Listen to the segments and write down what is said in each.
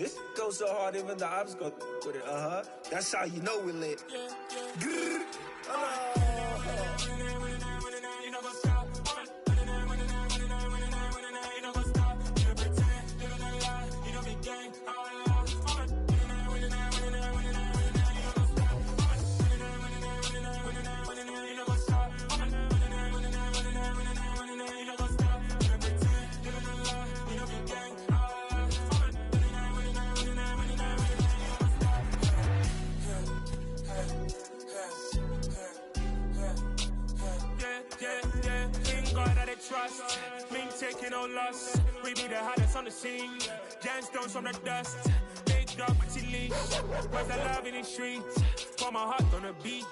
This goes so hard, even the ops go with it. That's how you know we lit. Grrr. Trust, me taking no loss. We be the hottest on the scene. Gemstones from the dust. Big dog with your leash. Where's the love in the streets? Pour my heart on the beat.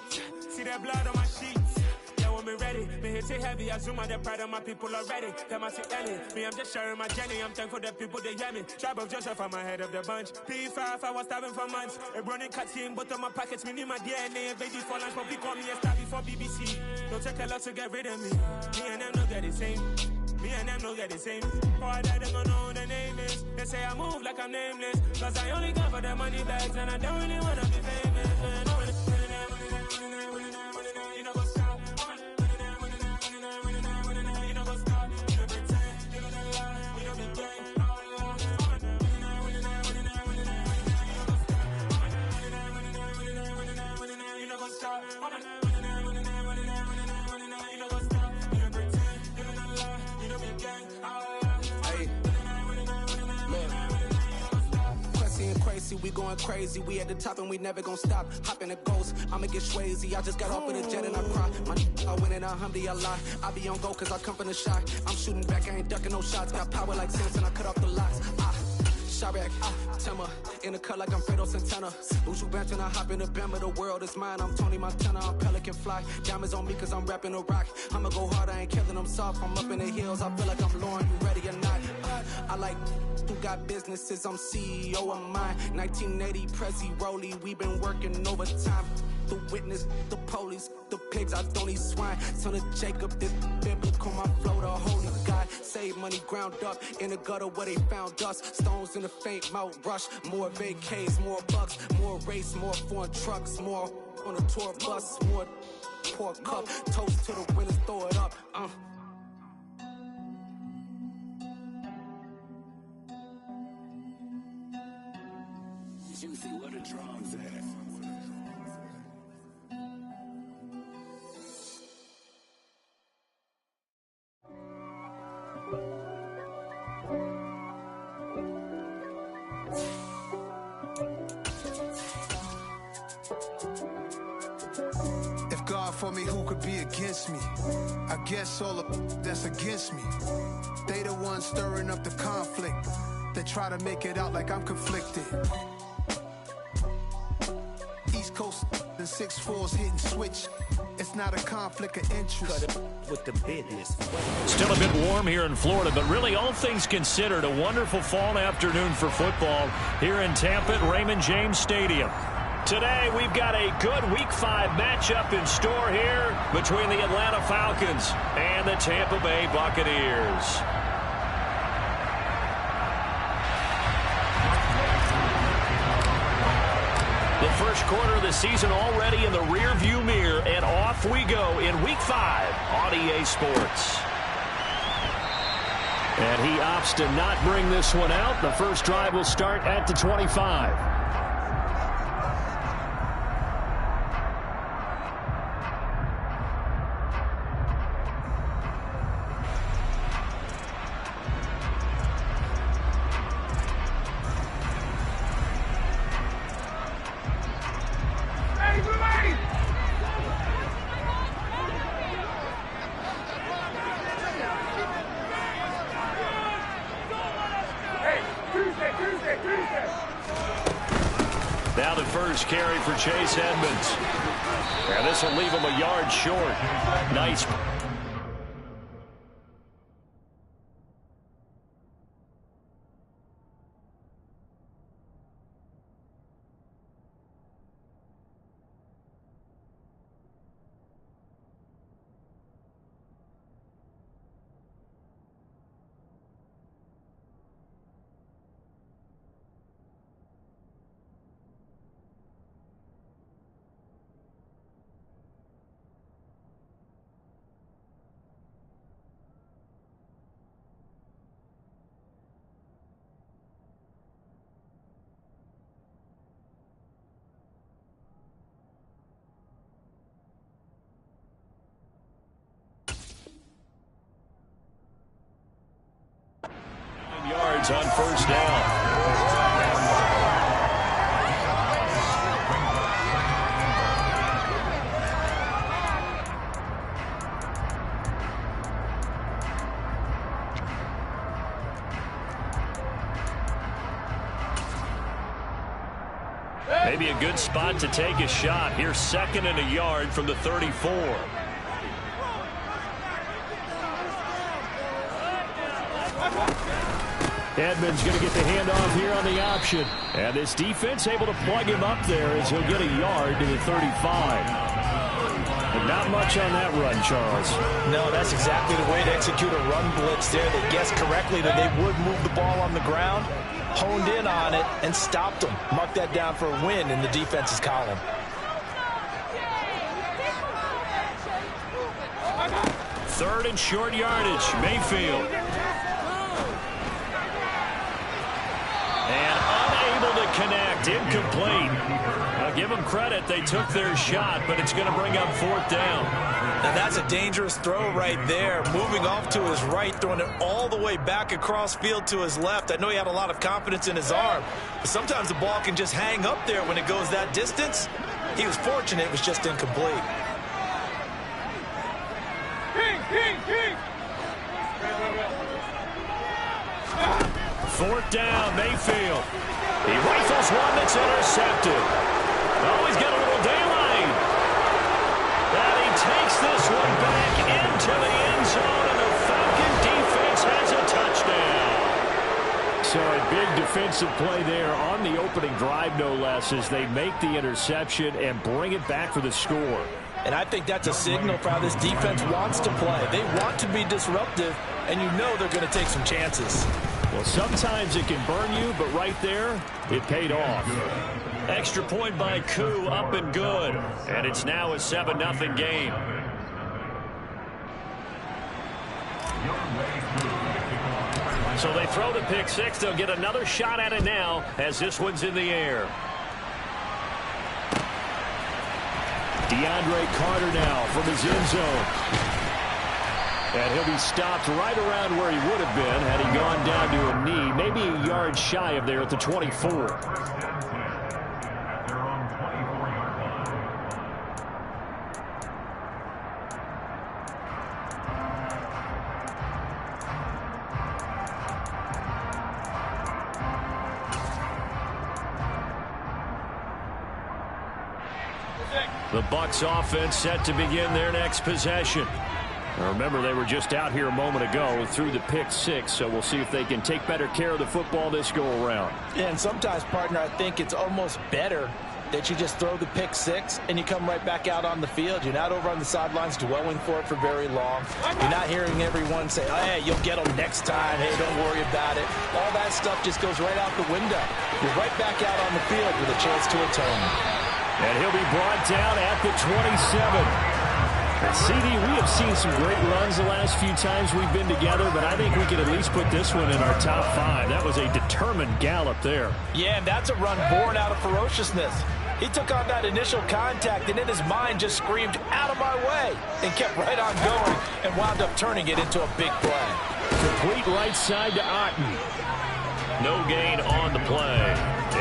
See that blood on my sheets. Yeah, when me ready, me hit it heavy. I zoom out the pride of my people already. Them I see Ellie. Me, I'm just sharing my journey. I'm thankful that people they hear me. Tribe of Joseph, I'm ahead of the bunch. P5, I was starving for months. A running cutscene, but on my pockets, me need my DNA. And baby for lunch, but call me a star before BBC. Don't take a lot to get rid of me. Me and them don't get the same. Me and them don't get the same. All that them don't know who the name is. They say I move like I'm nameless. Cause I only come for the money bags and I don't really wanna be famous. You know what's up? You know what's up? You know pretend, you know the lie, you know the game. You know what's up? We going crazy, we at the top and we never gonna stop. Hop in a ghost, I'ma get swayzy. I just got off of the jet and I cry. I win in a Humvee, I lie. I be on go cause I come from the shot. I'm shooting back, I ain't ducking no shots. Got power like Samson, I cut off the locks. Shabak, Timmer, in the cut like I'm Fredo Santana. Uju Benton, I hop in the Bama, the world is mine. I'm Tony Montana, I'm Pelican Fly. Diamonds on me cause I'm rapping a rock. I'ma go hard, I ain't killing them soft. I'm up in the hills, I feel like I'm Lauren, you ready or not? I like who got businesses, I'm CEO of mine. 1980 Prezi Rolly, we been working overtime. The witness, the police, the pigs, I don't eat swine. Son of Jacob, this biblical, my flow, the holy God. Save money ground up in the gutter where they found us. Stones in the faint mouth rush. More vacays, more bucks, more race, more foreign trucks, more on a tour bus, more pour cup. Toast to the winners, throw it up. Juicy, where the drums at? If God for me, who could be against me? I guess all of that's against me. They the ones stirring up the conflict. They try to make it out like I'm conflicted. East Coast and 6'4's hitting switch. It's not a conflict of interest. Cut it with the business. Still a bit warm here in Florida, but really all things considered, a wonderful fall afternoon for football here in Tampa at Raymond James Stadium. Today, we've got a good Week 5 matchup in store here between the Atlanta Falcons and the Tampa Bay Buccaneers. The first quarter of the season already in the rearview mirror, and off we go in Week 5 on EA Sports. And he opts to not bring this one out. The first drive will start at the 25. Now the first carry for Chase Edmonds. And this will leave him a yard short. Nice. yards on first down. Maybe a good spot to take a shot. Here's 2nd and a yard from the 34. Edmonds going to get the handoff here on the option. And this defense able to plug him up there as he'll get a yard to the 35. But not much on that run, Charles. No, that's exactly the way to execute a run blitz there. They guessed correctly that they would move the ball on the ground, honed in on it, and stopped them. Mark that down for a win in the defense's column. Third and short yardage, Mayfield. And unable to connect, incomplete. Now give them credit, they took their shot, but it's going to bring up 4th down. And that's a dangerous throw right there. Moving off to his right, throwing it all the way back across field to his left. I know he had a lot of confidence in his arm, but sometimes the ball can just hang up there when it goes that distance. He was fortunate it was just incomplete. Fourth down, Mayfield. He rifles one that's intercepted. Oh, he's got a little daylight. And he takes this one back into the end zone, and the Falcon defense has a touchdown. So a big defensive play there on the opening drive, no less, as they make the interception and bring it back for the score. And I think that's a signal for how this defense wants to play. They want to be disruptive, and you know they're going to take some chances. Well, sometimes it can burn you, but right there, it paid off. Extra point by Koo, up and good. And it's now a 7-0 game. So they throw the pick six. They'll get another shot at it now as this one's in the air. DeAndre Carter now from his end zone. And he'll be stopped right around where he would have been had he gone down to a knee, maybe a yard shy of there at the 24. The Bucs offense set to begin their next possession. Now remember, they were just out here a moment ago through the pick six, so we'll see if they can take better care of the football this go around. Yeah, and sometimes, partner, I think it's almost better that you just throw the pick six and you come right back out on the field. You're not over on the sidelines dwelling for it for very long. You're not hearing everyone say, oh, hey, you'll get them next time. Hey, don't worry about it. All that stuff just goes right out the window. You're right back out on the field with a chance to atone. And he'll be brought down at the 27. And CD, we have seen some great runs the last few times we've been together, but I think we could at least put this one in our top 5. That was a determined gallop there. Yeah, and that's a run born out of ferociousness. He took on that initial contact and in his mind just screamed, out of my way, and kept right on going and wound up turning it into a big play. Complete right side to Otten. No gain on the play,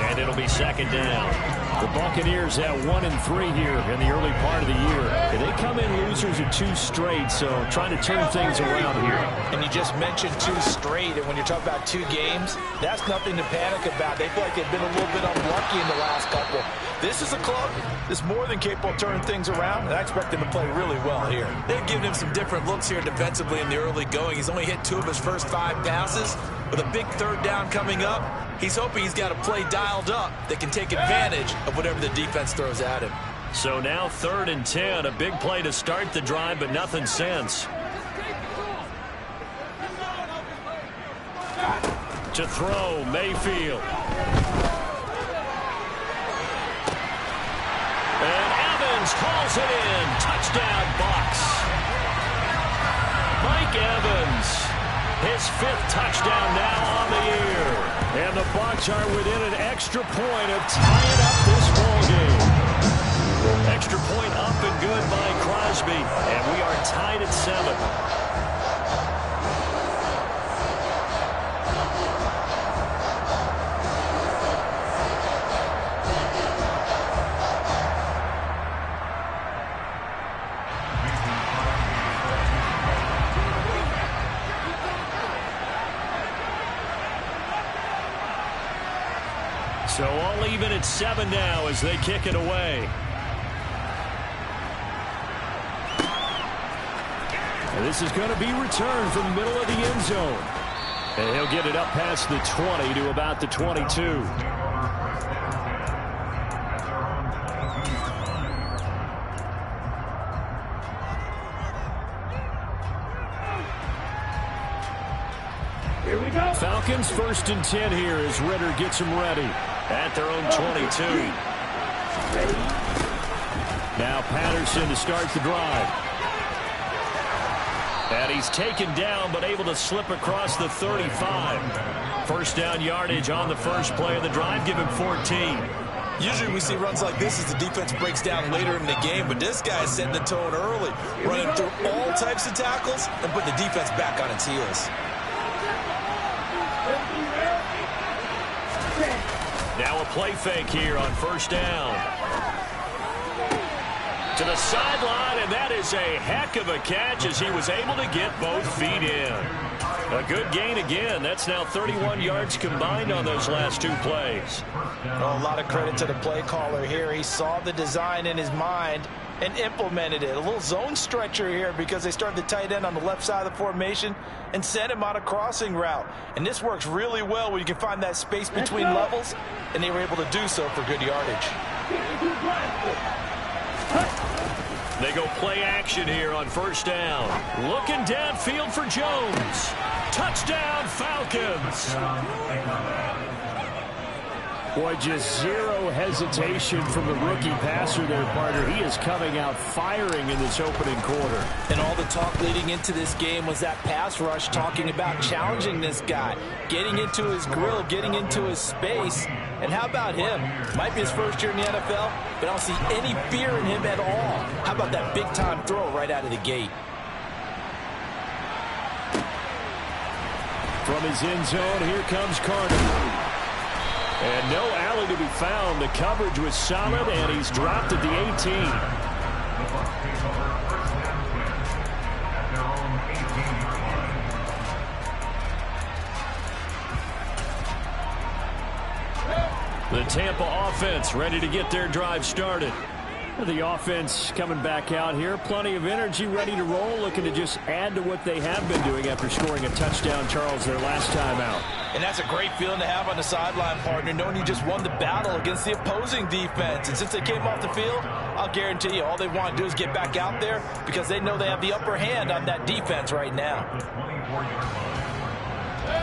and it'll be 2nd down. The Buccaneers have 1-3 here in the early part of the year. And they come in losers of 2 straight, so trying to turn things around here. And you just mentioned 2 straight, and when you're talking about 2 games, that's nothing to panic about. They feel like they've been a little bit unlucky in the last couple. This is a club that's more than capable of turning things around, and I expect them to play really well here. They've given him some different looks here defensively in the early going. He's only hit 2 of his first 5 passes. With a big 3rd down coming up, he's hoping he's got a play dialed up that can take advantage of whatever the defense throws at him. So now 3rd and 10, a big play to start the drive, but nothing since. To throw, Mayfield. And Evans calls it in. Touchdown, Bucs. Mike Evans. His 5th touchdown now on the year. And the Bucs are within an extra point of tying up this ball game. Extra point up and good by Crosby. And we are tied at 7. So all even at 7 now as they kick it away. And this is going to be returned from the middle of the end zone. And he'll get it up past the 20 to about the 22. Here we go. Falcons 1st and 10 here as Ritter gets them ready at their own 22. Now Patterson to start the drive. And he's taken down but able to slip across the 35. First down yardage on the first play of the drive. Give him 14. Usually we see runs like this as the defense breaks down later in the game, but this guy is setting the tone early, running through all types of tackles and putting the defense back on its heels. Now a play fake here on first down. To the sideline, and that is a heck of a catch as he was able to get both feet in. A good gain again. That's now 31 yards combined on those last 2 plays. Well, a lot of credit to the play caller here. He saw the design in his mind and implemented it. A little zone stretcher here because they started the tight end on the left side of the formation and sent him on a crossing route. And this works really well when you can find that space between levels, and they were able to do so for good yardage. They go play action here on first down. Looking downfield for Jones. Touchdown, Falcons. Boy, just zero hesitation from the rookie passer there, partner. He is coming out firing in this opening quarter. And all the talk leading into this game was that pass rush talking about challenging this guy, getting into his grill, getting into his space. And how about him? Might be his first year in the NFL, but I don't see any fear in him at all. How about that big-time throw right out of the gate? From his end zone, here comes Carter. And no alley to be found. The coverage was solid, and he's dropped at the 18. The Tampa offense ready to get their drive started. The offense coming back out here. Plenty of energy, ready to roll, looking to just add to what they have been doing after scoring a touchdown, Charles, their last time out. And that's a great feeling to have on the sideline, partner, knowing you just won the battle against the opposing defense. And since they came off the field, I'll guarantee you all they want to do is get back out there because they know they have the upper hand on that defense right now.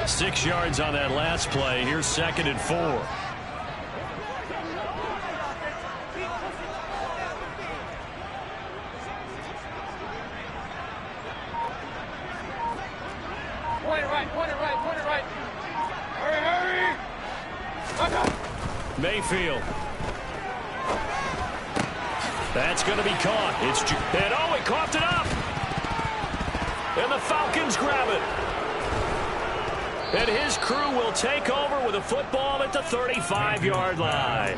6 yards on that last play. Here's 2nd and 4. Mayfield. That's going to be caught. And he coughed it up. And the Falcons grab it. And his crew will take over with a football at the 35-yard line.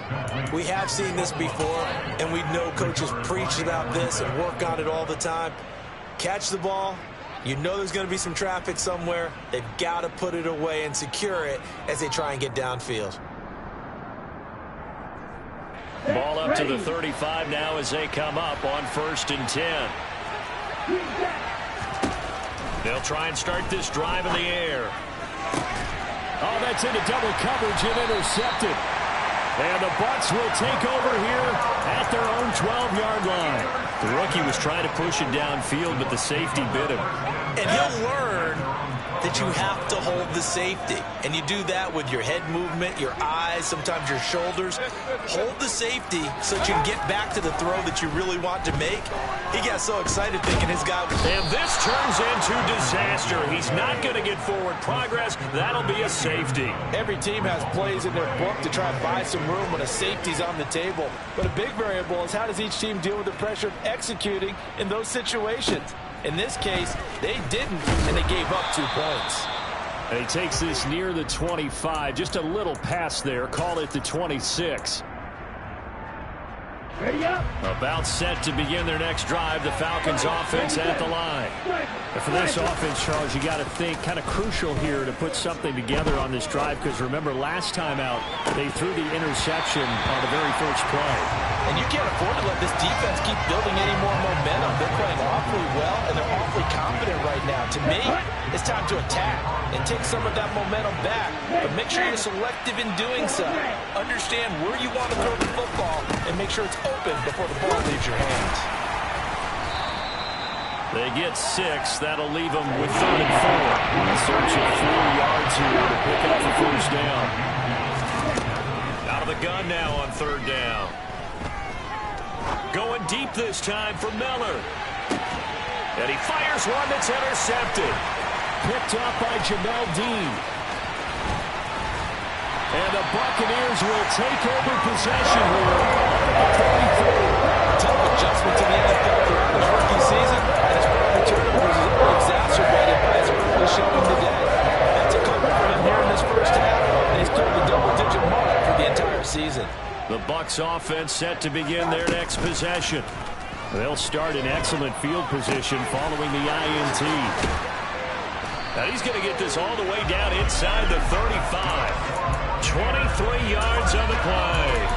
We have seen this before, and we know coaches preach about this and work on it all the time. Catch the ball. You know there's going to be some traffic somewhere. They've got to put it away and secure it as they try and get downfield. Ball up to the 35 now as they come up on 1st and 10. They'll try and start this drive in the air. Oh, that's into double coverage and intercepted. And the Bucs will take over here at their own 12-yard line. The rookie was trying to push it downfield, but the safety bit him. And he'll learn that you have to hold the safety. And you do that with your head movement, your eyes, sometimes your shoulders. Hold the safety so that you can get back to the throw that you really want to make. He got so excited thinking his guy was... And this turns into disaster. He's not going to get forward progress. That'll be a safety. Every team has plays in their book to try and buy some room when a safety's on the table. But a big variable is how does each team deal with the pressure of executing in those situations. In this case, they didn't, and they gave up 2 points. And he takes this near the 25. Just a little pass there. Call it the 26. About set to begin their next drive. The Falcons offense at the line. And for this offense, Charles, you got to think kind of crucial here to put something together on this drive, because remember last time out they threw the interception on the very first play. And you can't afford to let this defense keep building any more momentum. They're playing awfully well, and they're awfully confident right now. To me, it's time to attack and take some of that momentum back. But make sure you're selective in doing so. Understand where you want to throw the football and make sure it's open before the ball leaves your hands. They get 6. That'll leave them with 3rd and 4. In search of 4 yards here to pick up the first down. Out of the gun now on 3rd down. Going deep this time for Miller. And he fires one that's intercepted. Picked up by Jamel Dean. And the Buccaneers will take over possession here at the 34. Tough adjustment to the NFL throughout his rookie season, and his primary turnovers is only exacerbated by his early showing today. That's a couple for him here in this first half, and he's cleared the double-digit mark for the entire season. The Bucs offense set to begin their next possession. They'll start in excellent field position following the INT. Now he's going to get this all the way down inside the 35. 23 yards on the play.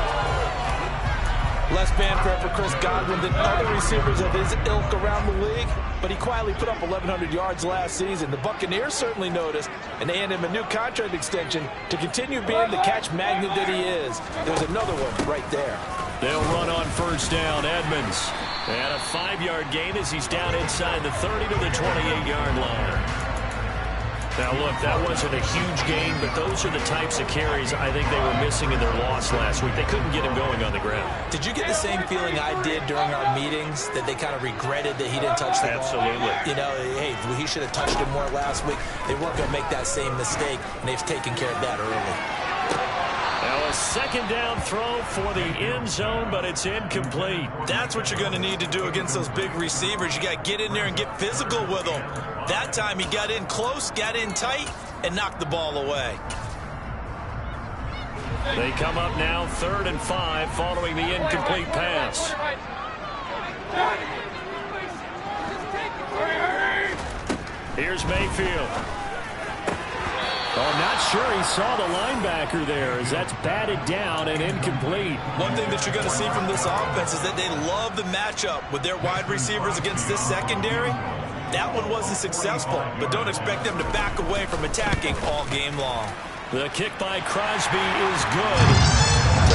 Less fanfare for Chris Godwin than other receivers of his ilk around the league, but he quietly put up 1,100 yards last season. The Buccaneers certainly noticed, and they hand him a new contract extension to continue being the catch magnet that he is. There's another one right there. They'll run on first down. Edmonds. And a 5-yard gain as he's down inside the 30 to the 28-yard line. Now, look, that wasn't a huge gain, but those are the types of carries I think they were missing in their loss last week. They couldn't get him going on the ground. Did you get the same feeling I did during our meetings, that they kind of regretted that he didn't touch the ball? Absolutely. You know, hey, he should have touched it more last week. They weren't going to make that same mistake, and they've taken care of that early. Now a second down throw for the end zone, but it's incomplete. That's what you're going to need to do against those big receivers. You got to get in there and get physical with them. That time he got in close, got in tight, and knocked the ball away. They come up now 3rd and 5 following the incomplete pass. Here's Mayfield. Oh, not sure he saw the linebacker there as that's batted down and incomplete. One thing that you're going to see from this offense is that they love the matchup with their wide receivers against this secondary. That one wasn't successful, but don't expect them to back away from attacking all game long. The kick by Crosby is good.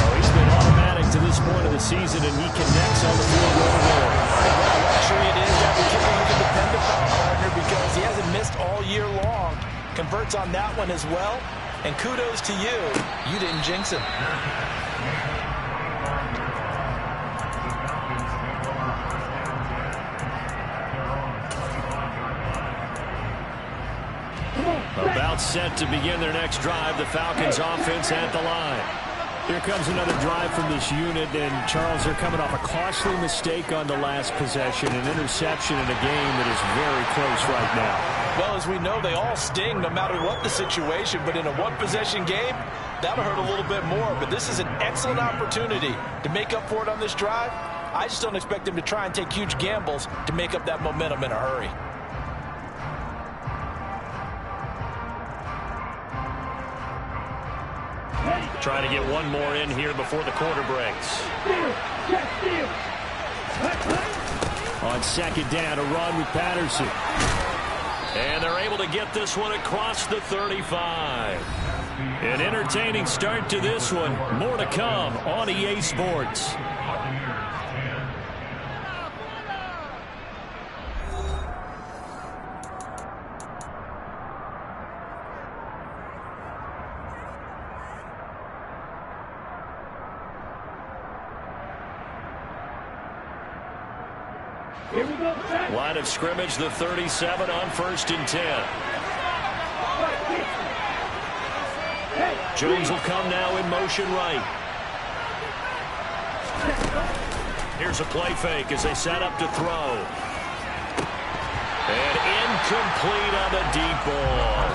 So he's been automatic to this point of the season, and he connects on the field goal there. Luxury it is to have a kicker who can depend upon partner, because he hasn't missed all year long. Converts on that one as well, and kudos to you. You didn't jinx him. About set to begin their next drive. The Falcons offense at the line. Here comes another drive from this unit, and Charles, they're coming off a costly mistake on the last possession, an interception in a game that is very close right now. Well, as we know, they all sting no matter what the situation, but in a one-possession game, that'll hurt a little bit more. But this is an excellent opportunity to make up for it on this drive. I just don't expect them to try and take huge gambles to make up that momentum in a hurry. Trying to get one more in here before the quarter breaks. On second down, a run with Patterson. And they're able to get this one across the 35. An entertaining start to this one. More to come on EA Sports. Line of scrimmage, the 37 on 1st and 10. Jones will come now in motion right. Here's a play fake as they set up to throw. And incomplete on the deep ball.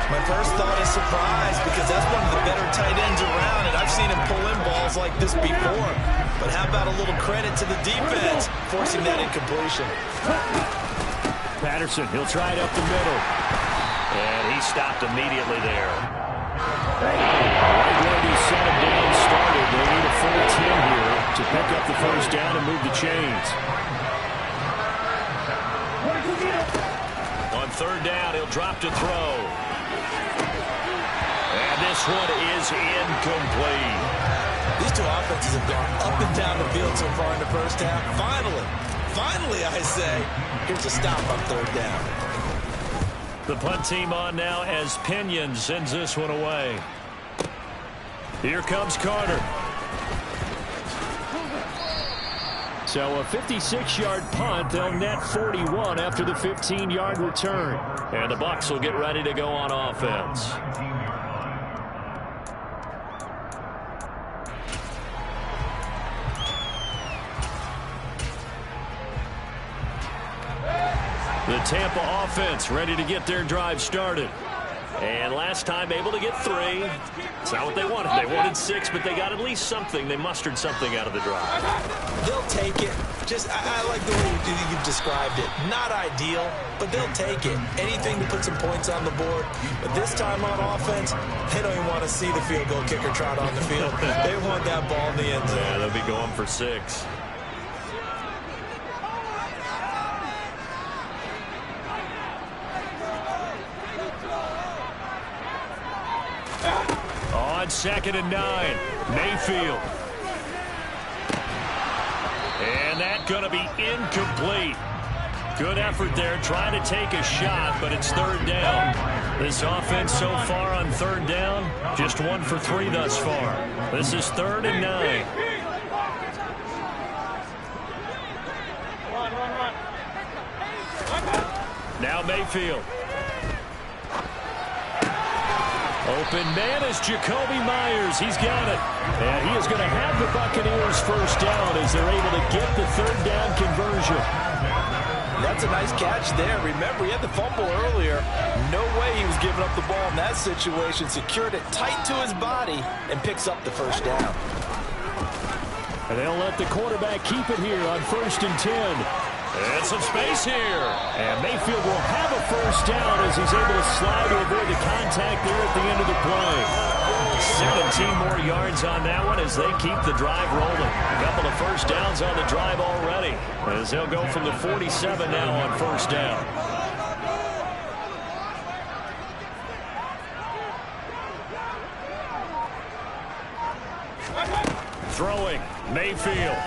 My first thought is surprise, because that's one of the better tight ends around, and I've seen him pull in balls battles like this before. But how about a little credit to the defense, forcing that incompletion. Patterson, he'll try it up the middle. And he stopped immediately there. Right where he set him down started. They need a full 10 here to pick up the first down and move the chains. On third down, he'll drop to throw. And this one is incomplete. These two offenses have gone up and down the field so far in the first half. Finally, I say, here's a stop on third down. The punt team on now as Pinion sends this one away. Here comes Carter. So a 56-yard punt. They'll net 41 after the 15-yard return. And the Bucs will get ready to go on offense. The Tampa offense ready to get their drive started. And last time able to get 3. It's not what they wanted. They wanted 6, but they got at least something. They mustered something out of the drive. They'll take it. I like the way you've described it. Not ideal, but they'll take it. Anything to put some points on the board. But this time on offense, they don't even want to see the field goal kicker trot on the field. They want that ball in the end zone. Yeah, they'll be going for 6. On 2nd and 9, Mayfield. And that's going to be incomplete. Good effort there, trying to take a shot, but it's third down. This offense so far on third down, just 1 for 3 thus far. This is 3rd and 9. Now Mayfield. Open man is Jacoby Myers. He's got it. And he is going to have the Buccaneers first down as they're able to get the third down conversion. That's a nice catch there. Remember, he had the fumble earlier. No way he was giving up the ball in that situation. Secured it tight to his body and picks up the first down. And they'll let the quarterback keep it here on 1st and 10. And some space here. And Mayfield will have a first down as he's able to slide to avoid the contact there at the end of the play. 17 more yards on that one as they keep the drive rolling. A couple of first downs on the drive already as they'll go from the 47 now on first down. Throwing, Mayfield.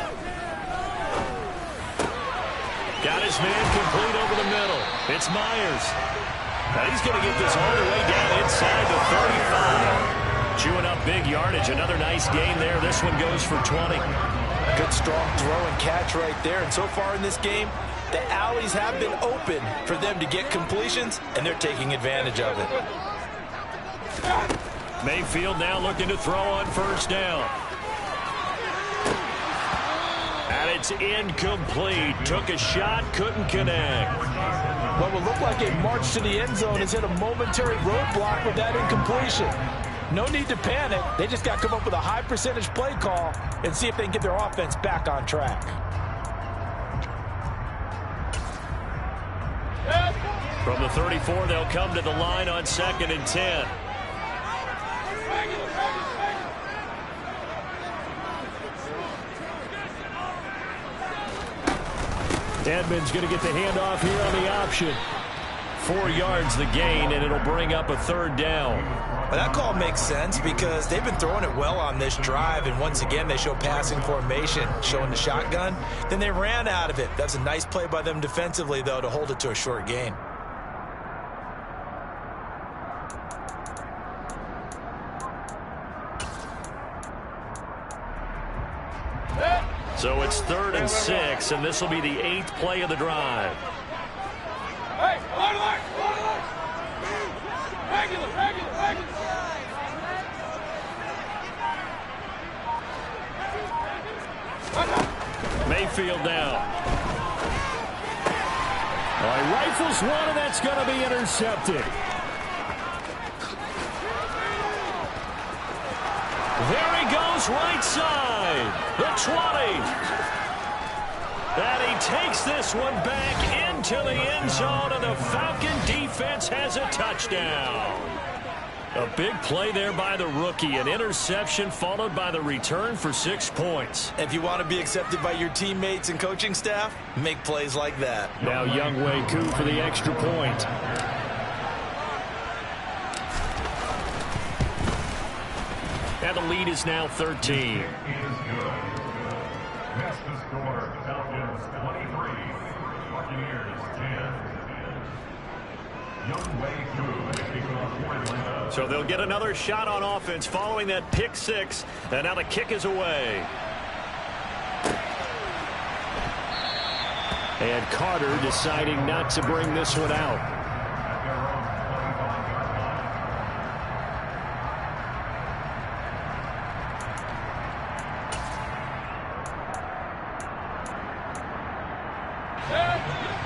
Got his man complete over the middle. It's Myers. Now he's going to get this all the way down inside the 35. Chewing up big yardage. Another nice gain there. This one goes for 20. Good strong throw and catch right there. And so far in this game, the alleys have been open for them to get completions, and they're taking advantage of it. Mayfield now looking to throw on first down. And it's incomplete. Took a shot, couldn't connect. What will look like a march to the end zone has hit a momentary roadblock with that incompletion. No need to panic. They just got to come up with a high percentage play call and see if they can get their offense back on track. From the 34, they'll come to the line on 2nd and 10. Edmonds going to get the handoff here on the option. 4 yards the gain, and it'll bring up a third down. Well, that call makes sense because they've been throwing it well on this drive, and once again they show passing formation, showing the shotgun. Then they ran out of it. That's a nice play by them defensively, though, to hold it to a short gain. So it's 3rd and 6, and this will be the 8th play of the drive. Mayfield now. All right, rifles one, and that's going to be intercepted. There he goes, right side. The 20. And he takes this one back into the end zone, and the Falcon defense has a touchdown. A big play there by the rookie. An interception followed by the return for 6 points. If you want to be accepted by your teammates and coaching staff, make plays like that. Now Younghoe Koo for the extra point. And the lead is now 13. That's the score. Falcons 23, Buccaneers 10. Younghoe Koo kicking off for Atlanta. So they'll get another shot on offense following that pick 6. And now the kick is away. And Carter deciding not to bring this one out.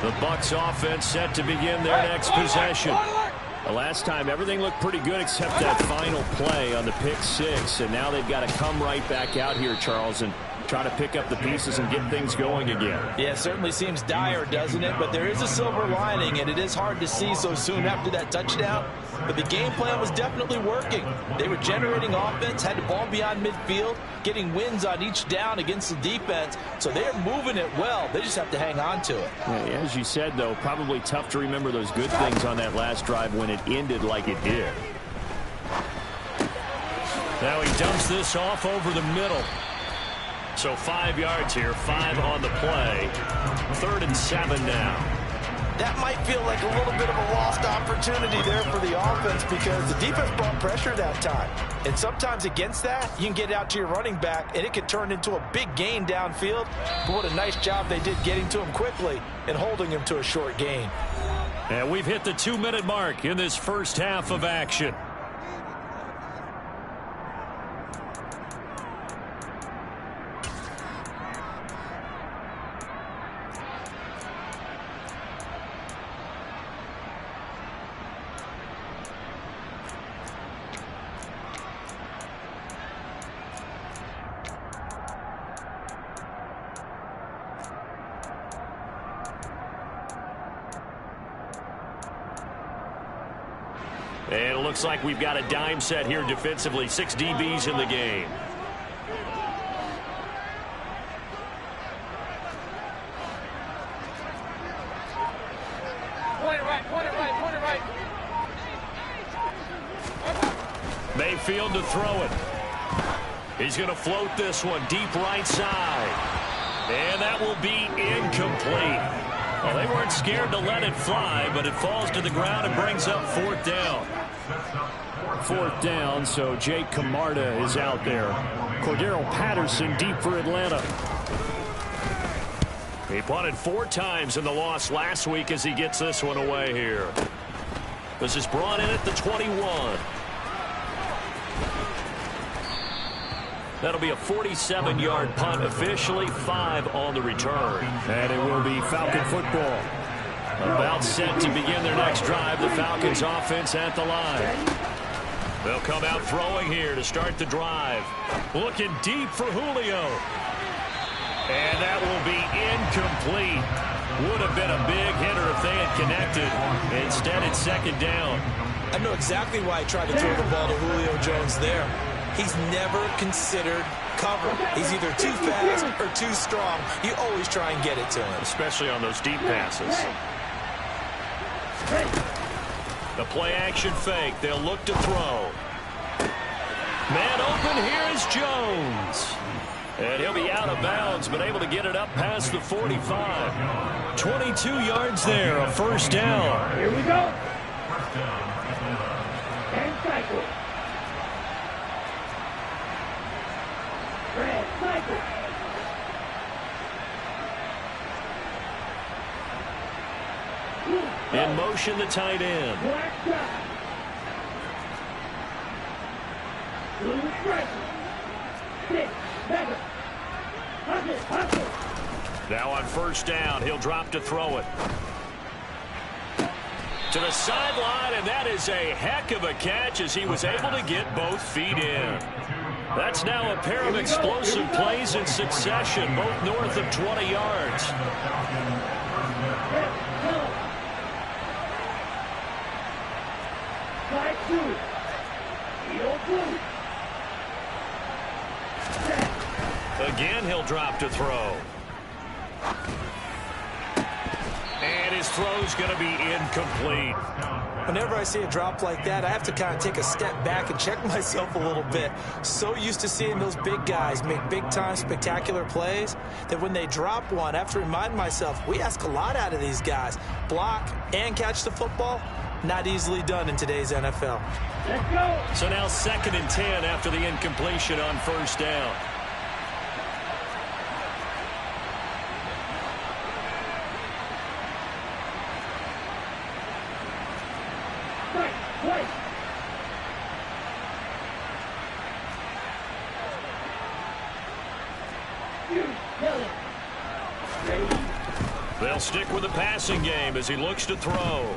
The Bucs offense set to begin their next possession. The last time, everything looked pretty good except that final play on the pick 6. And now they've got to come right back out here, Charles, and try to pick up the pieces and get things going again. Yeah, it certainly seems dire, doesn't it? But there is a silver lining, and it is hard to see so soon after that touchdown. But the game plan was definitely working. They were generating offense, had the ball beyond midfield, getting wins on each down against the defense. So they're moving it well. They just have to hang on to it. Yeah, as you said, though, probably tough to remember those good things on that last drive when it ended like it did. Now he dumps this off over the middle. So 5 yards here, 5 on the play. 3rd and 7 now. That might feel like a little bit of a lost opportunity there for the offense because the defense brought pressure that time. And sometimes against that, you can get out to your running back, and it could turn into a big gain downfield. But what a nice job they did getting to him quickly and holding him to a short gain. And we've hit the 2-minute mark in this first half of action. And it looks like we've got a dime set here defensively. 6 DBs in the game. Point it right. Mayfield to throw it. He's going to float this one deep right side. And that will be incomplete. Well, they weren't scared to let it fly, but it falls to the ground and brings up 4th down. 4th down, so Jake Camarda is out there. Cordero Patterson deep for Atlanta. He punted 4 times in the loss last week as he gets this one away here. This is brought in at the 21. That'll be a 47-yard punt, officially 5 on the return. And it will be Falcon football. About set to begin their next drive. The Falcons offense at the line. They'll come out throwing here to start the drive. Looking deep for Julio. And that will be incomplete. Would have been a big hitter if they had connected. Instead, it's 2nd down. I know exactly why he tried to throw the ball to Julio Jones there. He's never considered cover. He's either too fast or too strong. You always try and get it to him. Especially on those deep passes. The play action fake. They'll look to throw. Man open. Here is Jones. And he'll be out of bounds, but able to get it up past the 45. 22 yards there. A 1st down. Here we go. And cycle. Red cycle. In motion, the tight end. Black side. Blue striker. 6. Back up. Hustle. Now on 1st down, he'll drop to throw it. To the sideline, and that is a heck of a catch as he was able to get both feet in. That's now a pair of explosive plays in succession, both north of 20 yards. Again, he'll drop to throw. And his throw's going to be incomplete. Whenever I see a drop like that, I have to kind of take a step back and check myself a little bit. So used to seeing those big guys make big-time spectacular plays that when they drop one, I have to remind myself, we ask a lot out of these guys. Block and catch the football, not easily done in today's NFL. Let's go. So now 2nd and 10 after the incompletion on first down. They'll stick with the passing game as he looks to throw.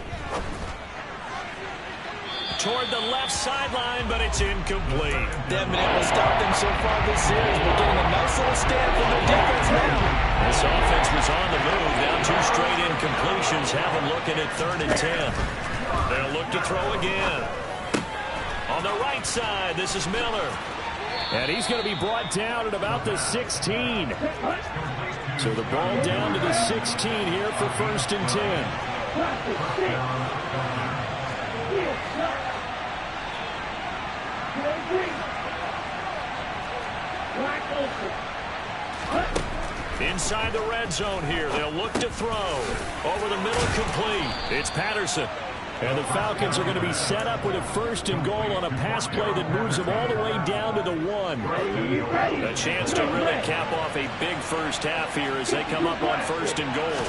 Toward the left sideline, but it's incomplete. They haven't been able to stop them so far this series, but getting a nice little stand from their defense now. This offense was on the move. Now 2 straight incompletions have them looking at 3rd and 10. They'll look to throw again. On the right side, this is Miller. And he's going to be brought down at about the 16. So the ball down to the 16 here for 1st and 10. Inside the red zone here. They'll look to throw. Over the middle, complete. It's Patterson. And the Falcons are going to be set up with a 1st and goal on a pass play that moves them all the way down to the 1. A chance to really cap off a big first half here as they come up on 1st and goal.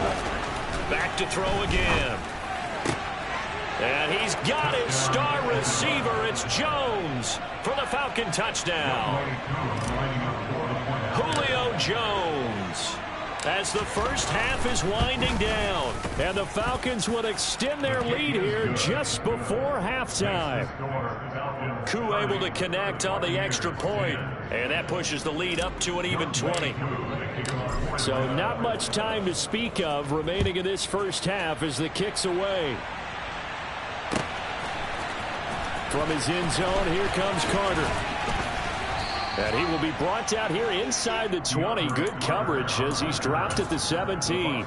Back to throw again. And he's got his star receiver. It's Jones for the Falcon touchdown. Julio Jones. As the first half is winding down, and the Falcons would extend their lead here just before halftime. Koo able to connect on the extra point, and that pushes the lead up to an even 20. So not much time to speak of remaining in this first half as the kick's away. From his end zone, here comes Carter. And he will be brought out here inside the 20. Good coverage as he's dropped at the 17.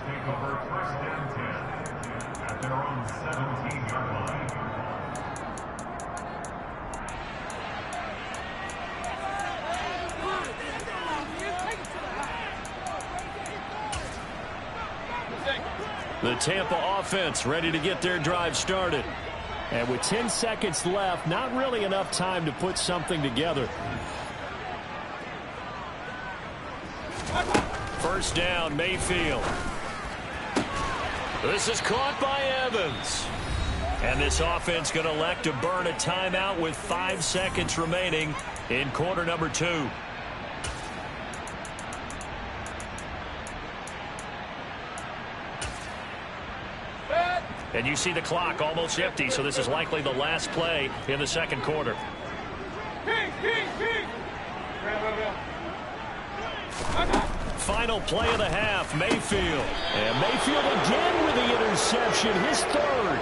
The Tampa offense ready to get their drive started. And with 10 seconds left, not really enough time to put something together. First down, Mayfield. This is caught by Evans. And this offense going to elect to burn a timeout with 5 seconds remaining in quarter number 2. And you see the clock almost empty, so this is likely the last play in the second quarter. Final play of the half, Mayfield. And Mayfield again with the interception, his 3rd.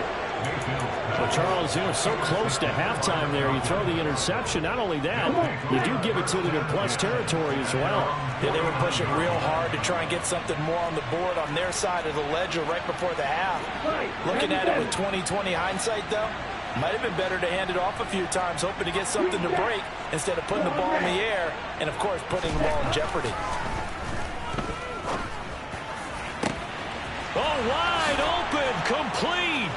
Well, Charles, so close to halftime there. You throw the interception. Not only that, you do give it to them in plus territory as well. Yeah, they were pushing real hard to try and get something more on the board on their side of the ledger right before the half. Looking at it with 20/20 hindsight, though, might have been better to hand it off a few times, hoping to get something to break instead of putting the ball in the air and, of course, putting the ball in jeopardy. Oh, wide open, complete.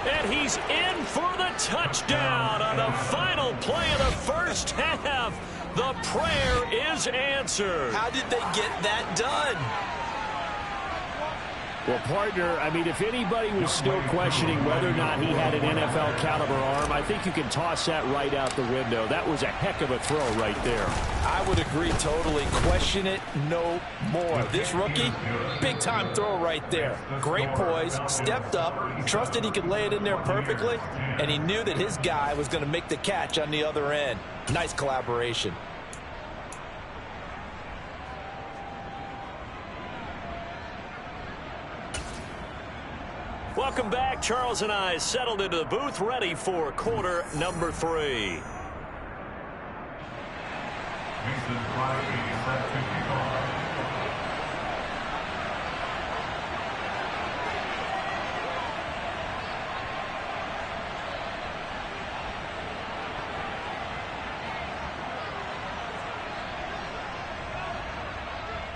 And he's in for the touchdown on the final play of the first half. The prayer is answered. How did they get that done? Well, partner, I mean, if anybody was still questioning whether or not he had an NFL caliber arm, I think you can toss that right out the window. That was a heck of a throw right there. I would agree totally. Question it no more. This rookie, big-time throw right there. Great poise, stepped up, trusted he could lay it in there perfectly, and he knew that his guy was going to make the catch on the other end. Nice collaboration. Welcome back. Charles and I settled into the booth, ready for quarter number 3.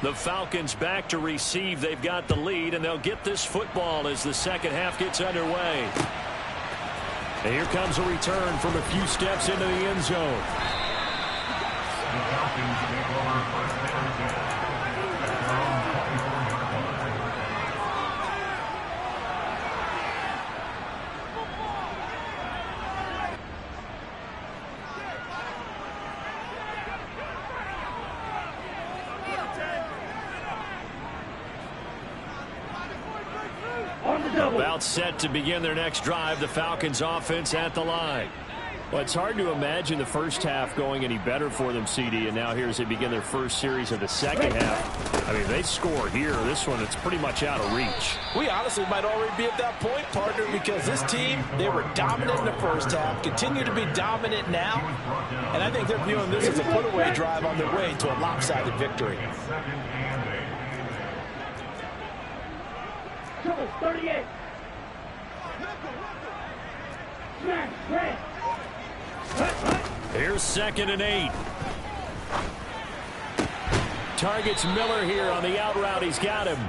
The Falcons back to receive. They've got the lead, and they'll get this football as the second half gets underway. And here comes a return from a few steps into the end zone. The Falcons take over first down at their own 24-yard line. About set to begin their next drive, the Falcons offense at the line. Well, it's hard to imagine the first half going any better for them, CD, and now here as they begin their first series of the second half. I mean, they score here. This one, it's pretty much out of reach. We honestly might already be at that point, partner, because this team, they were dominant in the first half, continue to be dominant now, and I think they're viewing this as a put-away drive on their way to a lopsided victory. 38. Here's 2nd and 8. Targets Miller here on the out route. He's got him.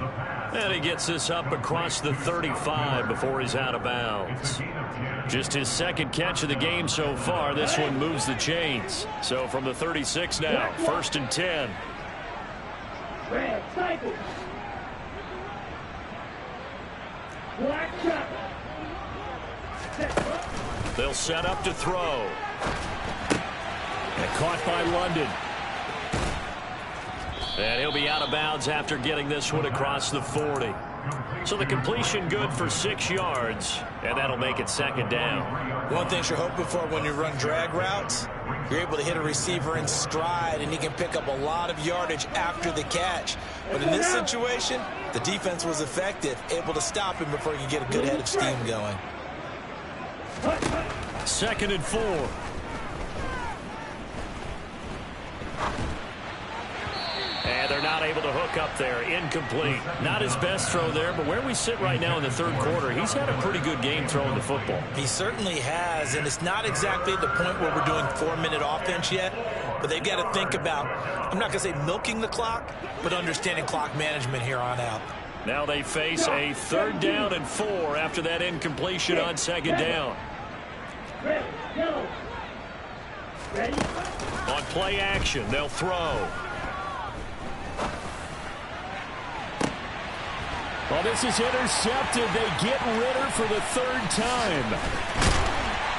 And he gets this up across the 35 before he's out of bounds. Just his second catch of the game so far. This one moves the chains. So from the 36 now, 1st and 10. Red cycle. Black shot. They'll set up to throw. And caught by London. And he'll be out of bounds after getting this one across the 40. So the completion good for 6 yards, and that'll make it 2nd down. One thing you're hoping for when you run drag routes, you're able to hit a receiver in stride, and he can pick up a lot of yardage after the catch. But in this situation, the defense was effective, able to stop him before he could get a good head of steam going. 2nd and 4. And they're not able to hook up there. Incomplete. Not his best throw there, but where we sit right now in the 3rd quarter, he's had a pretty good game throwing the football. He certainly has, and it's not exactly at the point where we're doing 4-minute offense yet, but they've got to think about, I'm not going to say milking the clock, but understanding clock management here on out. Now they face a 3rd down and 4 after that incompletion on 2nd down. On play action, they'll throw. Well, this is intercepted. They get Ritter for the 3rd time.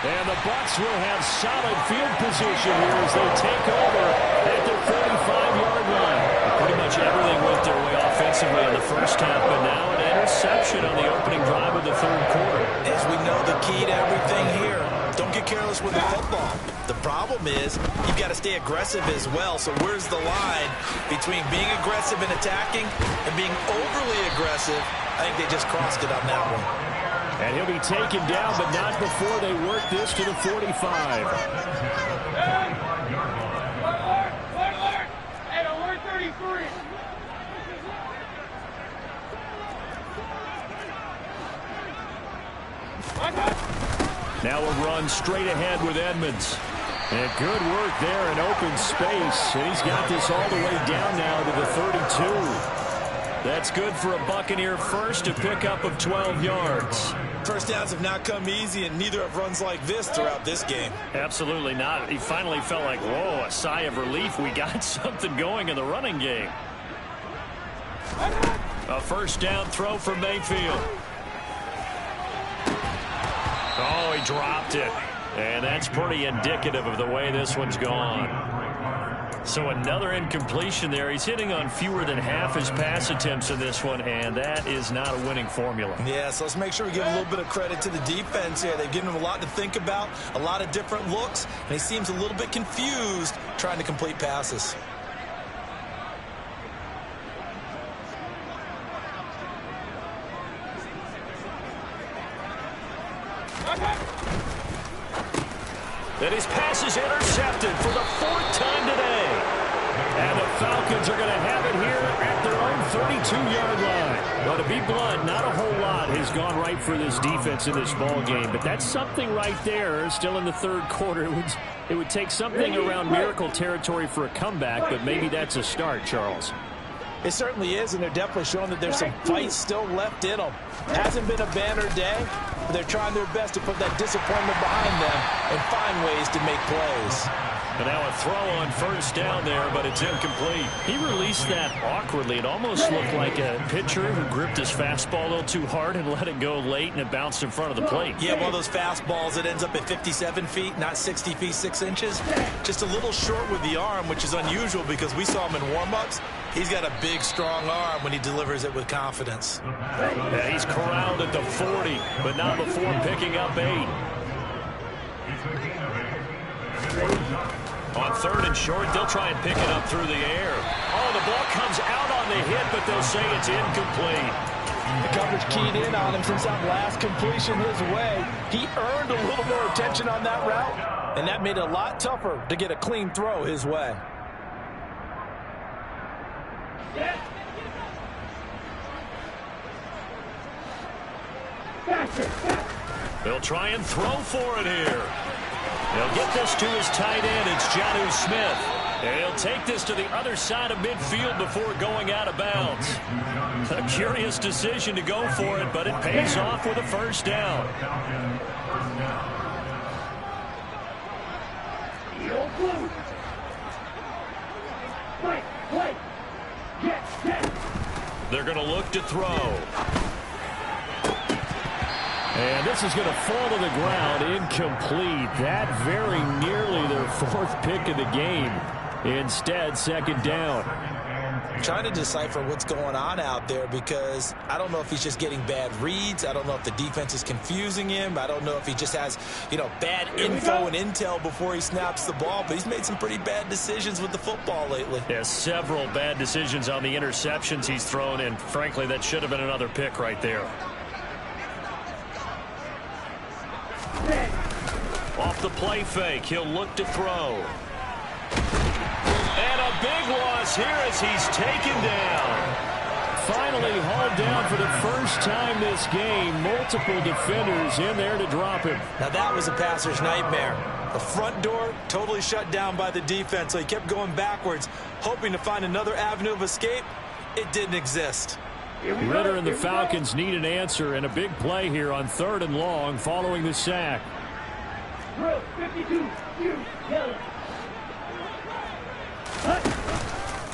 And the Bucs will have solid field position here as they take over at the 35-yard line. Pretty much everything went their way offensively in the first half, but now an interception on the opening drive of the 3rd quarter. As we know, the key to everything here, don't get careless with the football. The problem is you've got to stay aggressive as well. So where's the line between being aggressive and attacking and being overly aggressive? I think they just crossed it on that one. And he'll be taken down, but not before they work this to the 45. Hey, alert 33. Now a run straight ahead with Edmonds. And good work there in open space. And he's got this all the way down now to the 32. That's good for a Buccaneer first, a pickup of 12 yards. First downs have not come easy, and neither have runs like this throughout this game. Absolutely not. He finally felt like, whoa, a sigh of relief. We got something going in the running game. A first down throw for Mayfield. Oh, he dropped it. And that's pretty indicative of the way this one's gone. So another incompletion there. He's hitting on fewer than half his pass attempts in this one, and that is not a winning formula. Yeah, so let's make sure we give a little bit of credit to the defense here. They've given him a lot to think about, a lot of different looks, and he seems a little bit confused trying to complete passes. And his pass is intercepted for the 4th time today. And the Falcons are going to have it here at their own 32-yard line. Well, to be blunt, not a whole lot has gone right for this defense in this ball game, but that's something right there. Still in the 3rd quarter. It would take something around miracle territory for a comeback, but maybe that's a start, Charles. It certainly is, and they're definitely showing that there's some fight still left in them. Hasn't been a banner day, but they're trying their best to put that disappointment behind them and find ways to make plays. And now a throw on first down there, but it's incomplete. He released that awkwardly. It almost looked like a pitcher who gripped his fastball a little too hard and let it go late, and it bounced in front of the plate. Yeah, one of those fastballs that ends up at 57 feet, not 60 feet, 6 inches. Just a little short with the arm, which is unusual because we saw him in warm-ups. He's got a big, strong arm when he delivers it with confidence. Yeah, he's corralled at the 40, but not before picking up 8. On 3rd and short, they'll try and pick it up through the air. Oh, the ball comes out on the hit, but they'll say it's incomplete. The coverage keyed in on him since that last completion his way. He earned a little more attention on that route, and that made it a lot tougher to get a clean throw his way. They'll try and throw for it here. He'll get this to his tight end. It's Jonnu Smith. And he'll take this to the other side of midfield before going out of bounds. A curious decision to go for it, but it pays off with a first down. They're going to look to throw. And this is going to fall to the ground, incomplete. That very nearly their 4th pick of the game. Instead, 2nd down. I'm trying to decipher what's going on out there because I don't know if he's just getting bad reads. I don't know if the defense is confusing him. I don't know if he just has, bad info and intel before he snaps the ball. But he's made some pretty bad decisions with the football lately. Yeah, several bad decisions on the interceptions he's thrown, and frankly, that should have been another pick right there. Off the play fake, he'll look to throw. And a big loss here as he's taken down. Finally hauled down for the first time this game. Multiple defenders in there to drop him. Now that was a passer's nightmare. The front door totally shut down by the defense, so he kept going backwards, hoping to find another avenue of escape. It didn't exist. Ridder and the Falcons need an answer, and a big play here on 3rd and long following the sack. 52, yellow.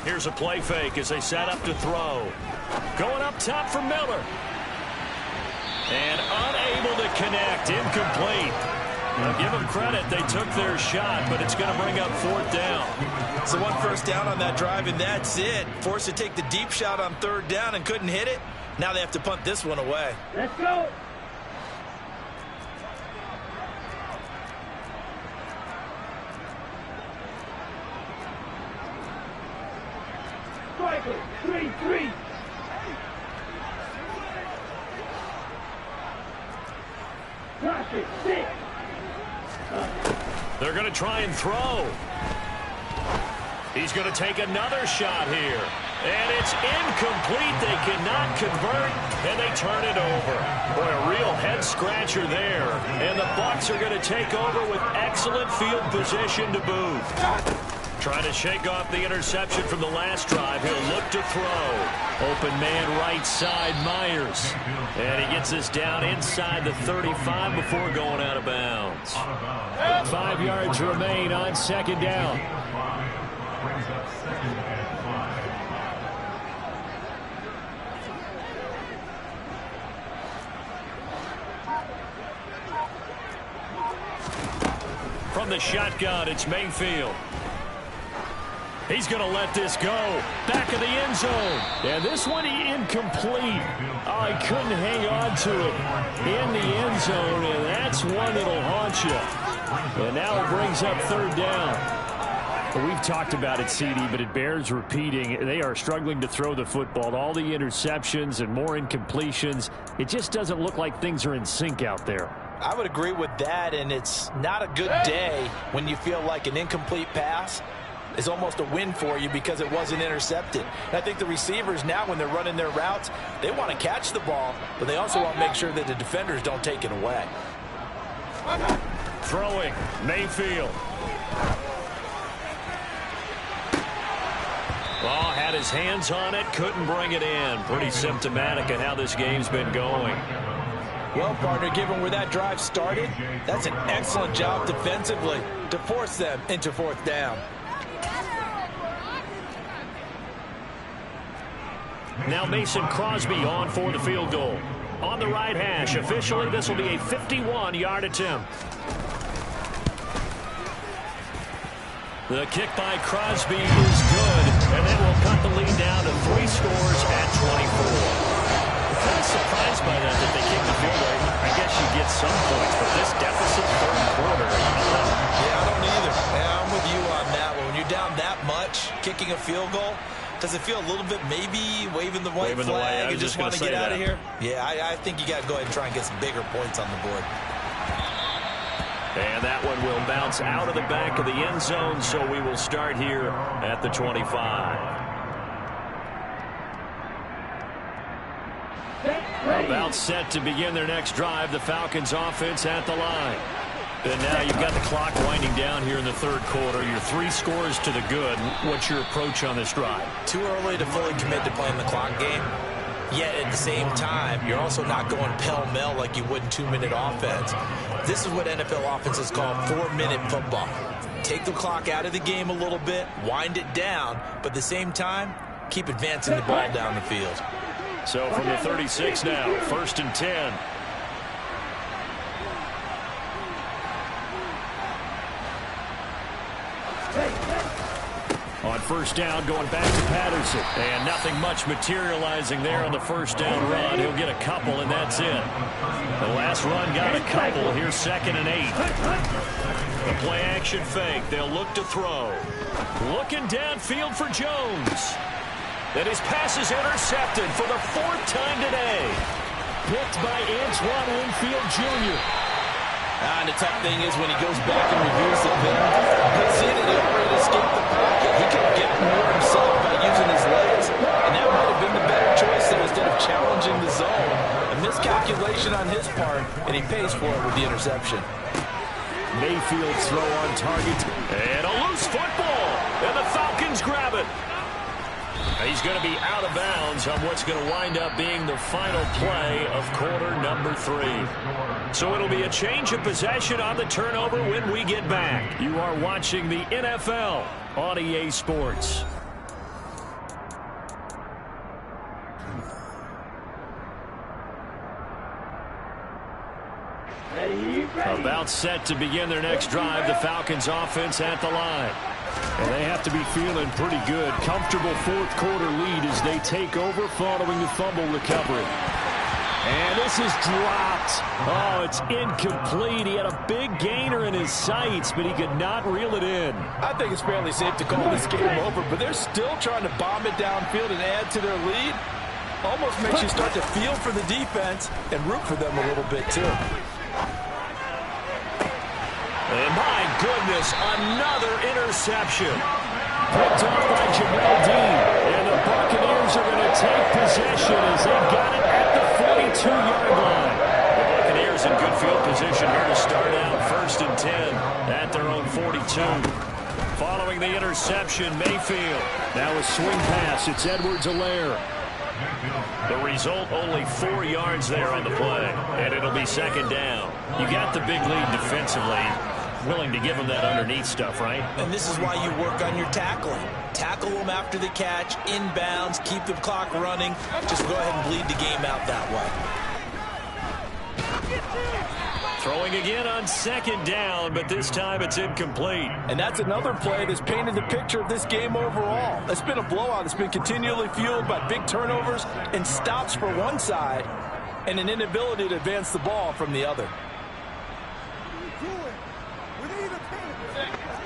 Here's a play fake as they set up to throw. Going up top for Miller. And unable to connect. Incomplete. Now give them credit. They took their shot, but it's going to bring up 4th down. So 1 first down on that drive, and that's it. Forced to take the deep shot on 3rd down and couldn't hit it. Now they have to punt this one away. Let's go. Striker, 3-3. Cross 6. They're going to try and throw. He's going to take another shot here. And it's incomplete. They cannot convert, and they turn it over. Boy, a real head-scratcher there. And the Bucs are going to take over with excellent field position to boot. Trying to shake off the interception from the last drive. He'll look to throw. Open man right side, Myers. And he gets this down inside the 35 before going out of bounds. 5 yards remain on 2nd down. From the shotgun, it's Mayfield. He's going to let this go. Back of the end zone. And this one incomplete. Oh, he couldn't hang on to it in the end zone, and that's one that'll haunt you. And now it brings up third down. Well, we've talked about it, CD, but it bears repeating. They are struggling to throw the football. All the interceptions and more incompletions. It just doesn't look like things are in sync out there. I would agree with that, and it's not a good day when you feel like an incomplete pass is almost a win for you because it wasn't intercepted. And I think the receivers now, when they're running their routes, they want to catch the ball, but they also want to make sure that the defenders don't take it away. Throwing, Mayfield. Oh, had his hands on it, couldn't bring it in. Pretty symptomatic of how this game's been going. Well, partner, given where that drive started, that's an excellent job defensively to force them into fourth down. Now Mason Crosby on for the field goal. On the right hash, officially this will be a 51-yard attempt. The kick by Crosby is good, and that will cut the lead down to 3 scores at 24. I'm kind of surprised by that they kicked the field goal. I guess you get some points, but this deficit third quarter. Yeah, I don't either. Yeah, I'm with you on that one. When you're down that much, kicking a field goal, does it feel a little bit maybe waving the white flag and just want to get out of here? Yeah, I think you got to go ahead and try and get some bigger points on the board. And that one will bounce out of the back of the end zone, so we will start here at the 25. About set to begin their next drive, the Falcons offense at the line. And now you've got the clock winding down here in the third quarter. You're 3 scores to the good. What's your approach on this drive? Too early to fully commit to playing the clock game. Yet at the same time, you're also not going pell-mell like you would in 2-minute offense. This is what NFL offenses call 4-minute football. Take the clock out of the game a little bit, wind it down, but at the same time, keep advancing the ball down the field. So from the 36 now, 1st and 10. On first down, going back to Patterson. And nothing much materializing there on the first down run. He'll get a couple, and that's it. The last run got a couple. Here's 2nd and 8. The play action fake. They'll look to throw. Looking downfield for Jones. And his pass is intercepted for the 4th time today. Picked by Antoine Winfield Jr. And the tough thing is when he goes back and reviews the film, he'll see that he already escaped the pocket. He could have gotten more himself by using his legs, and that might have been the better choice there instead of challenging the zone. A miscalculation on his part, and he pays for it with the interception. Mayfield's throw on target. And a loose football. And the Falcons grab it. He's going to be out of bounds on what's going to wind up being the final play of quarter number 3. So it'll be a change of possession on the turnover when we get back. You are watching the NFL on EA Sports. About set to begin their next drive, the Falcons offense at the line. And they have to be feeling pretty good. Comfortable 4th quarter lead as they take over following the fumble recovery. And this is dropped. Oh, it's incomplete. He had a big gainer in his sights, but he could not reel it in. I think it's fairly safe to call this game over, but they're still trying to bomb it downfield and add to their lead. Almost makes you start to feel for the defense and root for them a little bit, too. And my goodness, another interception. Picked off by Jamel Dean. And the Buccaneers are going to take possession as they got it at the 42-yard line. The Buccaneers in good field position here to start out 1st and 10 at their own 42. Following the interception, Mayfield. Now a swing pass. It's Edwards-Helaire. The result, only 4 yards there on the play. And it'll be 2nd down. You got the big lead defensively. Willing to give them that underneath stuff, right? And this is why you work on your tackling. Tackle them after the catch, inbounds, keep the clock running. Just go ahead and bleed the game out that way. Throwing again on second down, but this time it's incomplete. And that's another play that's painted the picture of this game overall. It's been a blowout. It's been continually fueled by big turnovers and stops for one side and an inability to advance the ball from the other.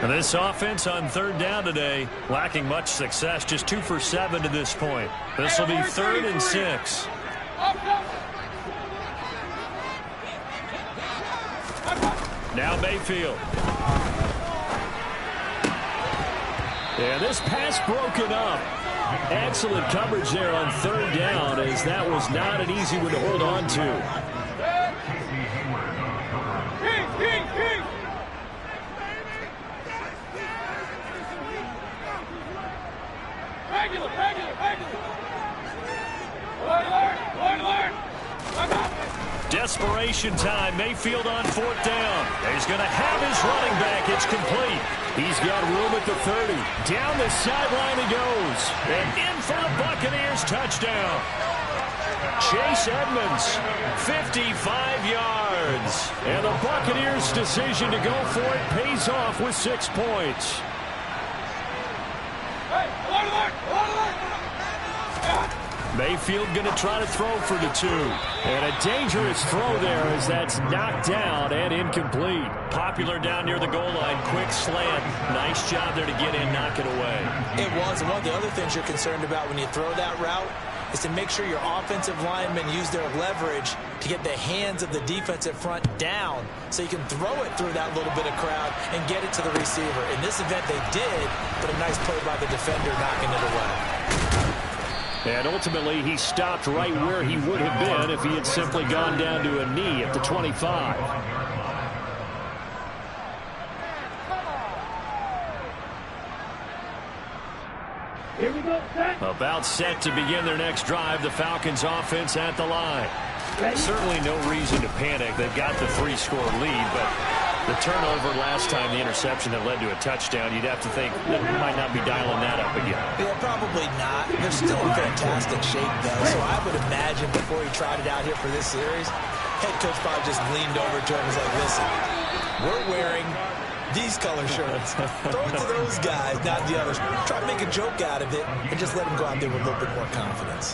And this offense on third down today, lacking much success, just 2 for 7 to this point. This will be 3rd and 6. Now Mayfield. And this pass broken up. Excellent coverage there on third down, as that was not an easy one to hold on to. Desperation time. Mayfield on 4th down. He's going to have his running back. It's complete. He's got room at the 30. Down the sideline he goes. And in for the Buccaneers touchdown. Chase Edmonds, 55 yards. And the Buccaneers' decision to go for it pays off with 6 points. Mayfield going to try to throw for the 2. And a dangerous throw there as that's knocked down and incomplete. Popular down near the goal line. Quick slant. Nice job there to get in, knock it away. It was. And one of the other things you're concerned about when you throw that route is to make sure your offensive linemen use their leverage to get the hands of the defensive front down so you can throw it through that little bit of crowd and get it to the receiver. In this event, they did, but a nice play by the defender knocking it away. And ultimately, he stopped right where he would have been if he had simply gone down to a knee at the 25. Here we go, set. About set to begin their next drive. The Falcons offense at the line. Certainly no reason to panic. They've got the 3-score lead, but the turnover last time, the interception that led to a touchdown, you'd have to think they might not be dialing that up again. Yeah, probably not. They're still in fantastic shape, though, so I would imagine before he tried it out here for this series, head coach probably just leaned over to him and was like, listen, we're wearing these color shirts. Throw it to those guys, not the others. Try to make a joke out of it and just let them go out there with a little bit more confidence.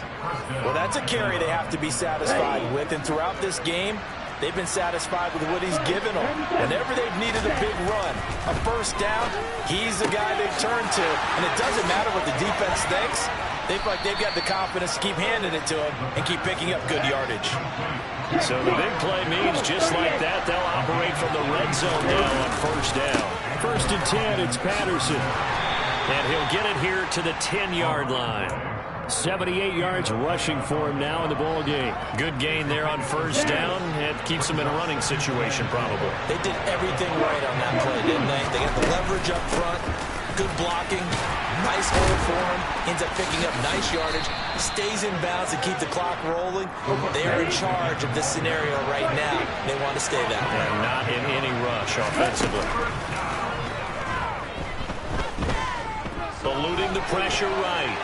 Well, that's a carry they have to be satisfied with, and throughout this game, they've been satisfied with what he's given them. Whenever they've needed a big run, a first down, he's the guy they've turned to. And it doesn't matter what the defense thinks. They feel like they've got the confidence to keep handing it to him and keep picking up good yardage. So the big play means just like that, they'll operate from the red zone now on first down. 1st and 10, it's Patterson. And he'll get it here to the 10-yard line. 78 yards rushing for him now in the ball game. Good gain there on first down. It keeps him in a running situation probably. They did everything right on that play, didn't they? They got the leverage up front, good blocking, nice hole for him, ends up picking up nice yardage, stays in bounds to keep the clock rolling. They're in charge of this scenario right now. They want to stay that way. And not in any rush offensively. Eluding the pressure right.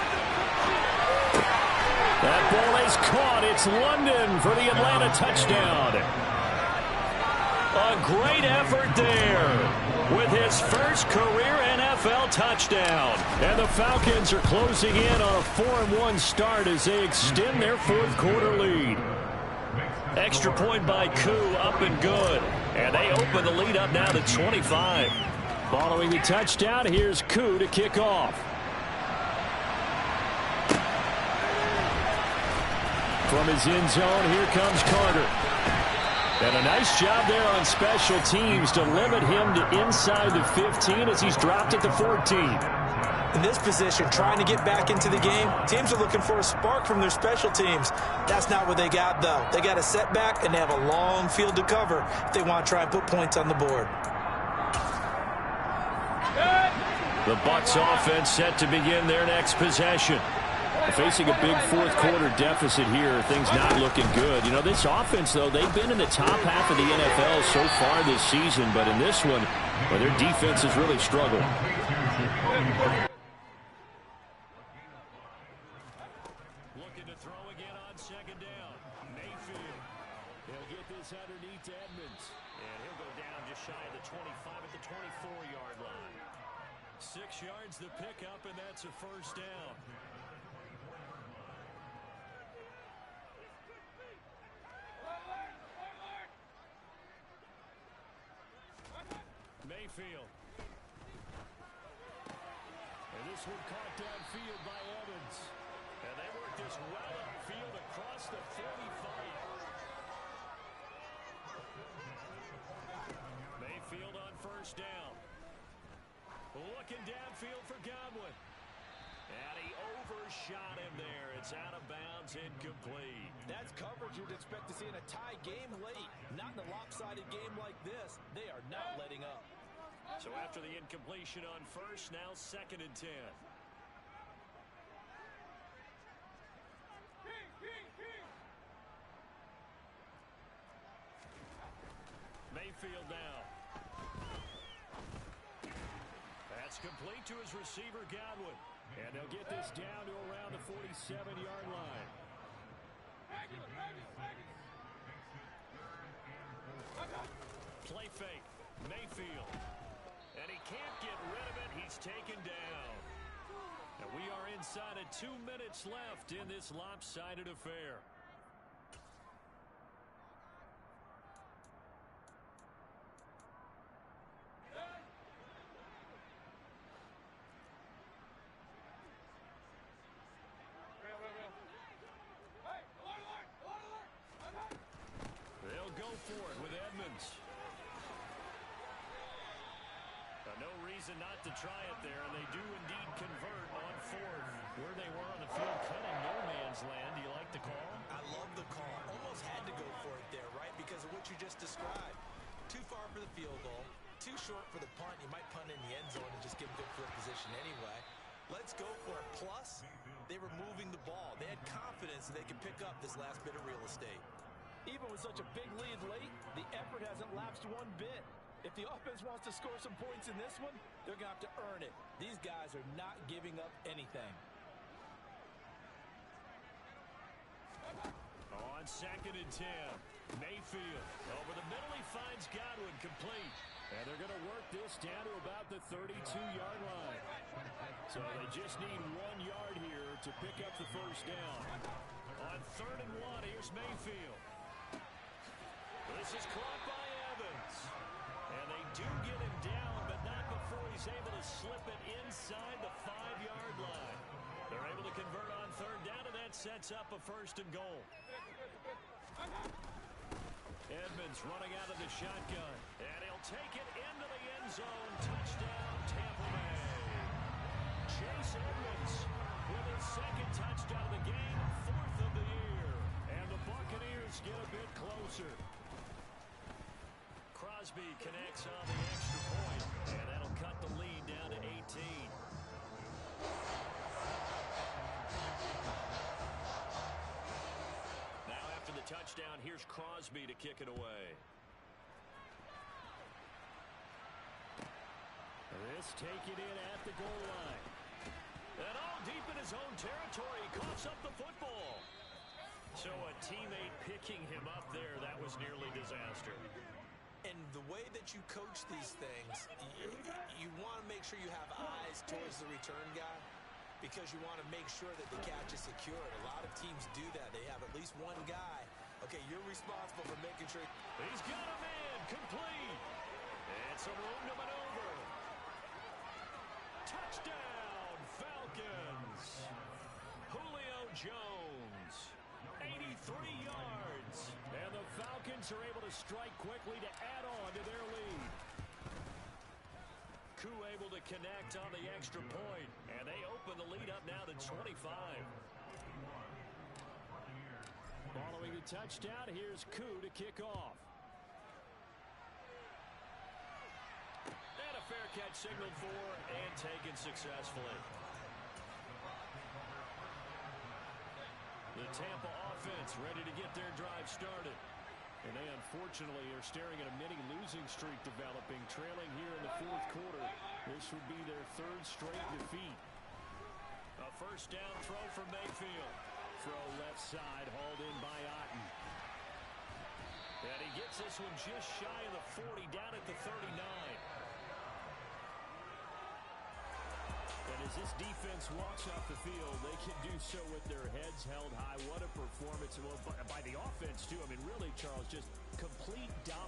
That ball is caught. It's London for the Atlanta touchdown. A great effort there with his first career NFL touchdown. And the Falcons are closing in on a 4-1 start as they extend their 4th quarter lead. Extra point by Koo, up and good. And they open the lead up now to 25. Following the touchdown, here's Koo to kick off. From his end zone, here comes Carter. And a nice job there on special teams to limit him to inside the 15 as he's dropped at the 14. In this position, trying to get back into the game, teams are looking for a spark from their special teams. That's not what they got, though. They got a setback, and they have a long field to cover if they want to try and put points on the board. The Bucs offense set to begin their next possession. Facing a big 4th quarter deficit here, things not looking good. You know, this offense, though, they've been in the top half of the NFL so far this season, but in this one, well, their defense has really struggled. Looking to throw again on second down. Mayfield. He'll get this underneath to Edmonds. And he'll go down just shy of the 25 at the 24-yard line. 6 yards the pickup, and that's a first down. Mayfield. And this one caught downfield by Evans. And they work this well upfield across the 45. Mayfield on first down. Looking downfield for Godwin. And he overshot him there. It's out of bounds, incomplete. That's coverage you'd expect to see in a tie game late. Not in a lopsided game like this. They are not letting up. So after the incompletion on first, now 2nd and 10. Mayfield now. That's complete to his receiver, Godwin. And they'll get this down to around the 47-yard line. Play fake. Mayfield. And he can't get rid of it. He's taken down. And we are inside of 2 minutes left in this lopsided affair. They'll go for it with Edmonds. No reason not to try it there, and they do indeed convert on 4th. Where they were on the field, kind of no man's land. Do you like the call? I love the call. Almost had to go for it there, right? Because of what you just described. Too far for the field goal. Too short for the punt. You might punt in the end zone and just give good field position anyway. Let's go for it. Plus, they were moving the ball. They had confidence that they could pick up this last bit of real estate. Even with such a big lead late, the effort hasn't lapsed one bit. If the offense wants to score some points in this one, they're going to have to earn it. These guys are not giving up anything. On 2nd and 10, Mayfield. Over the middle, he finds Godwin complete. And they're going to work this down to about the 32-yard line. So they just need 1 yard here to pick up the first down. On 3rd and 1, here's Mayfield. This is caught by Evans. And they do get him down, but not before he's able to slip it inside the 5-yard line. They're able to convert on 3rd down, and that sets up a 1st and goal. Edmonds running out of the shotgun. And he'll take it into the end zone. Touchdown, Tampa Bay. Chase Edmonds with his 2nd touchdown of the game, 4th of the year. And the Buccaneers get a bit closer. Crosby connects on the extra point, and that'll cut the lead down to 18. Now after the touchdown, here's Crosby to kick it away. This taken in at the goal line. And all deep in his own territory, he coughs up the football. So a teammate picking him up there, that was nearly disaster. And the way that you coach these things, you want to make sure you have eyes towards the return guy because you want to make sure that the catch is secured. A lot of teams do that. They have at least one guy. Okay, you're responsible for making sure. He's got a man complete. It's a room to maneuver. Touchdown, Falcons. Julio Jones. 83 yards. And the Falcons are able to strike quickly to add on to their lead. Koo able to connect on the extra point. And they open the lead up now to 25. Following the touchdown, here's Koo to kick off. And a fair catch signaled for and taken successfully. The Tampa offense ready to get their drive started. And they unfortunately are staring at a mini losing streak developing, trailing here in the 4th quarter. This would be their 3rd straight defeat. A 1st down throw for Mayfield. Throw left side, hauled in by Otten. And he gets this one just shy of the 40, down at the 39. And as this defense walks off the field, they can do so with their heads held high. What a performance. Well, by the offense, too. I mean, really, Charles, just complete dominance.